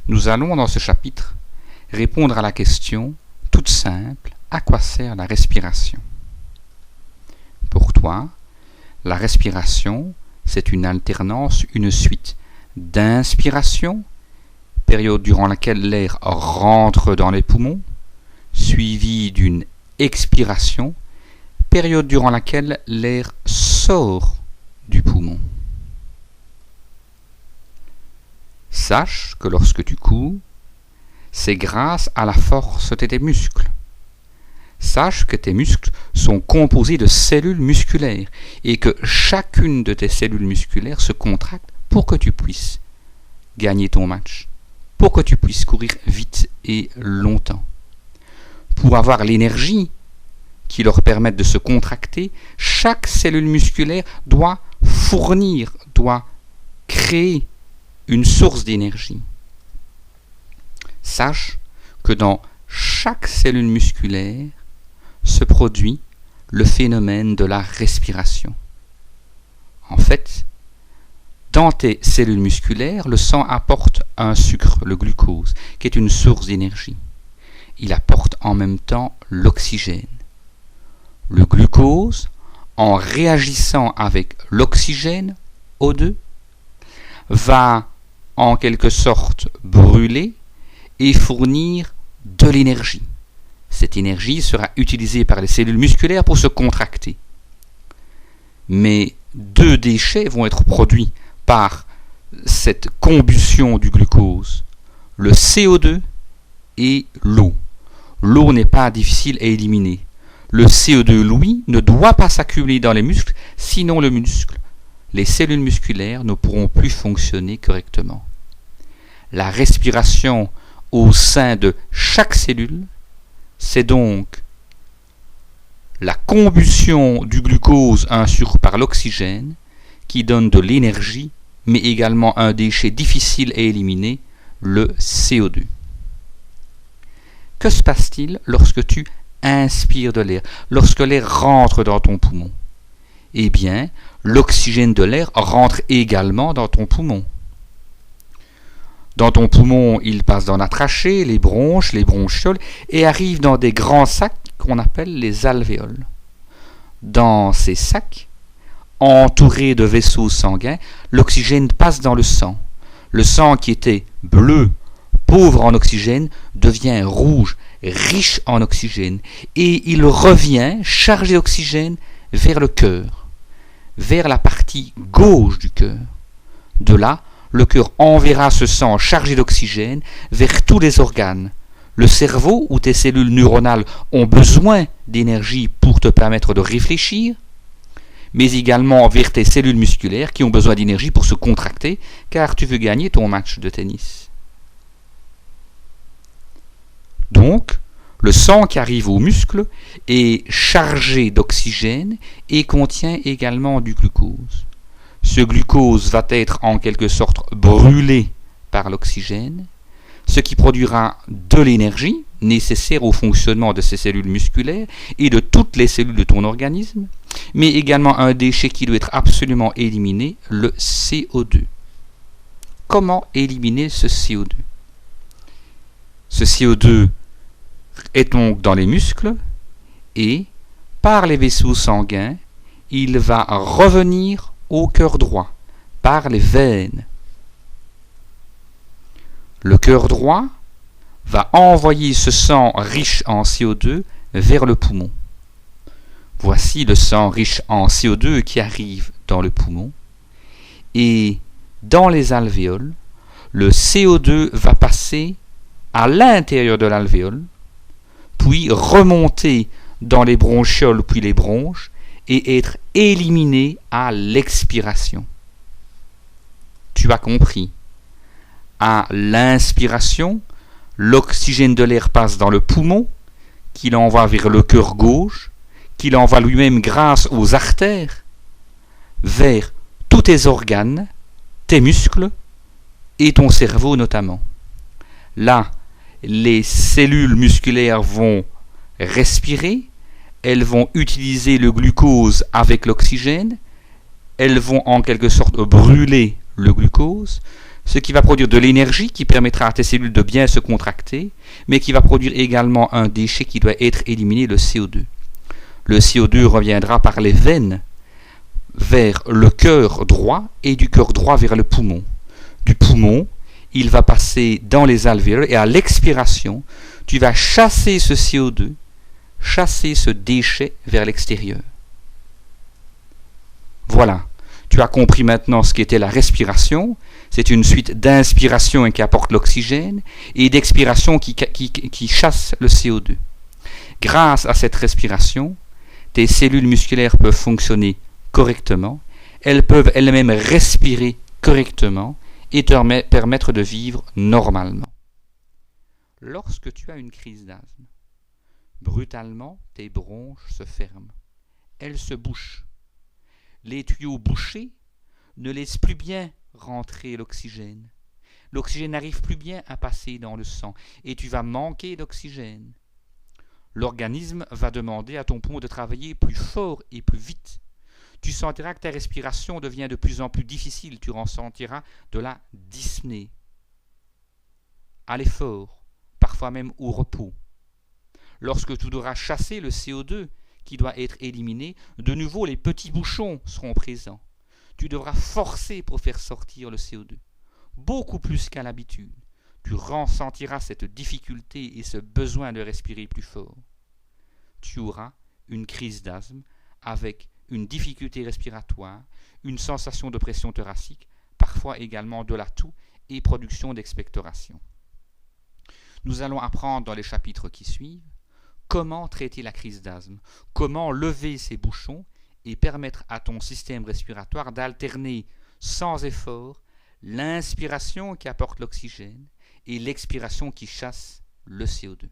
Nous allons, dans ce chapitre, répondre à la question toute simple: à quoi sert la respiration? Pour toi, la respiration, c'est une alternance, une suite d'inspiration, période durant laquelle l'air rentre dans les poumons, suivie d'une expiration, période durant laquelle l'air sort du poumon. Sache que lorsque tu cours, c'est grâce à la force de tes muscles. Sache que tes muscles sont composés de cellules musculaires et que chacune de tes cellules musculaires se contracte pour que tu puisses gagner ton match, pour que tu puisses courir vite et longtemps. Pour avoir l'énergie qui leur permette de se contracter, chaque cellule musculaire doit fournir, doit créer une source d'énergie. Sache que dans chaque cellule musculaire se produit le phénomène de la respiration. En fait, dans tes cellules musculaires, le sang apporte un sucre, le glucose, qui est une source d'énergie. Il apporte en même temps l'oxygène. Le glucose, en réagissant avec l'oxygène O2, va en quelque sorte brûler et fournir de l'énergie. Cette énergie sera utilisée par les cellules musculaires pour se contracter. Mais deux déchets vont être produits par cette combustion du glucose, le CO2 et l'eau. L'eau n'est pas difficile à éliminer. Le CO2, lui, ne doit pas s'accumuler dans les muscles, sinon les cellules musculaires ne pourront plus fonctionner correctement. La respiration au sein de chaque cellule, c'est donc la combustion du glucose par l'oxygène qui donne de l'énergie, mais également un déchet difficile à éliminer, le CO2. Que se passe-t-il lorsque tu inspires de l'air, lorsque l'air rentre dans ton poumon? Eh bien, l'oxygène de l'air rentre également dans ton poumon. Dans ton poumon, il passe dans la trachée, les bronches, les bronchioles et arrive dans des grands sacs qu'on appelle les alvéoles. Dans ces sacs, entourés de vaisseaux sanguins, l'oxygène passe dans le sang. Le sang qui était bleu, pauvre en oxygène, devient rouge, riche en oxygène, et il revient chargé d'oxygène vers le cœur, vers la partie gauche du cœur. De là, le cœur enverra ce sang chargé d'oxygène vers tous les organes. Le cerveau, où tes cellules neuronales ont besoin d'énergie pour te permettre de réfléchir, mais également vers tes cellules musculaires qui ont besoin d'énergie pour se contracter, car tu veux gagner ton match de tennis. Donc, le sang qui arrive aux muscles est chargé d'oxygène et contient également du glucose. Ce glucose va être en quelque sorte brûlé par l'oxygène, ce qui produira de l'énergie nécessaire au fonctionnement de ces cellules musculaires et de toutes les cellules de ton organisme, mais également un déchet qui doit être absolument éliminé, le CO2. Comment éliminer ce CO2? Ce CO2 est donc dans les muscles et, par les vaisseaux sanguins, il va revenir au cœur droit, par les veines. Le cœur droit va envoyer ce sang riche en CO2 vers le poumon. Voici le sang riche en CO2 qui arrive dans le poumon. Et dans les alvéoles, le CO2 va passer à l'intérieur de l'alvéole, puis remonter dans les bronchioles puis les bronches et être éliminé à l'expiration. Tu as compris. À l'inspiration, l'oxygène de l'air passe dans le poumon, qui l'envoie vers le cœur gauche, qui l'envoie lui-même grâce aux artères, vers tous tes organes, tes muscles et ton cerveau notamment. Là, les cellules musculaires vont respirer, elles vont utiliser le glucose avec l'oxygène, elles vont en quelque sorte brûler le glucose, ce qui va produire de l'énergie qui permettra à tes cellules de bien se contracter, mais qui va produire également un déchet qui doit être éliminé, le CO2. Le CO2 reviendra par les veines vers le cœur droit et du cœur droit vers le poumon. Du poumon, il va passer dans les alvéoles et à l'expiration, tu vas chasser ce CO2, chasser ce déchet vers l'extérieur. Voilà, tu as compris maintenant ce qu'était la respiration. C'est une suite d'inspiration qui apporte l'oxygène et d'expiration qui chasse le CO2. Grâce à cette respiration, tes cellules musculaires peuvent fonctionner correctement, elles peuvent elles-mêmes respirer correctement et te permettre de vivre normalement. Lorsque tu as une crise d'asthme, brutalement, tes bronches se ferment, elles se bouchent. Les tuyaux bouchés ne laissent plus bien rentrer l'oxygène. L'oxygène n'arrive plus bien à passer dans le sang et tu vas manquer d'oxygène. L'organisme va demander à ton poumon de travailler plus fort et plus vite. Tu sentiras que ta respiration devient de plus en plus difficile. Tu ressentiras de la dyspnée. À l'effort, parfois même au repos. Lorsque tu devras chasser le CO2 qui doit être éliminé, de nouveau les petits bouchons seront présents. Tu devras forcer pour faire sortir le CO2. Beaucoup plus qu'à l'habitude. Tu ressentiras cette difficulté et ce besoin de respirer plus fort. Tu auras une crise d'asthme avec une difficulté respiratoire, une sensation de pression thoracique, parfois également de la toux et production d'expectoration. Nous allons apprendre dans les chapitres qui suivent comment traiter la crise d'asthme, comment lever ces bouchons et permettre à ton système respiratoire d'alterner sans effort l'inspiration qui apporte l'oxygène et l'expiration qui chasse le CO2.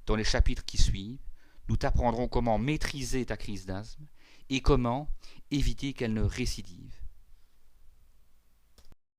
Dans les chapitres qui suivent, nous t'apprendrons comment maîtriser ta crise d'asthme et comment éviter qu'elle ne récidive.